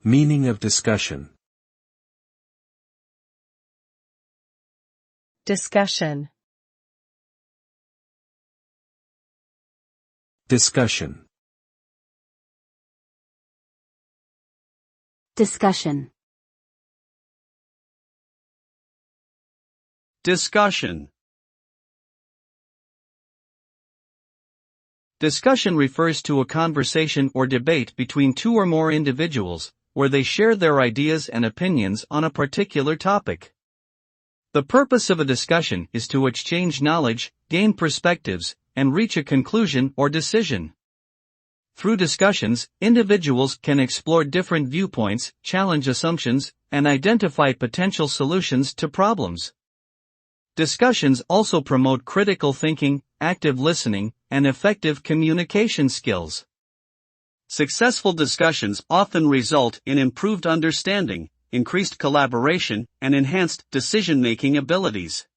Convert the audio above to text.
Meaning of discussion. Discussion. Discussion. Discussion. Discussion. Discussion refers to a conversation or debate between two or more individuals, where they share their ideas and opinions on a particular topic. The purpose of a discussion is to exchange knowledge, gain perspectives, and reach a conclusion or decision. Through discussions, individuals can explore different viewpoints, challenge assumptions, and identify potential solutions to problems. Discussions also promote critical thinking, active listening, and effective communication skills. Successful discussions often result in improved understanding, increased collaboration, and enhanced decision-making abilities.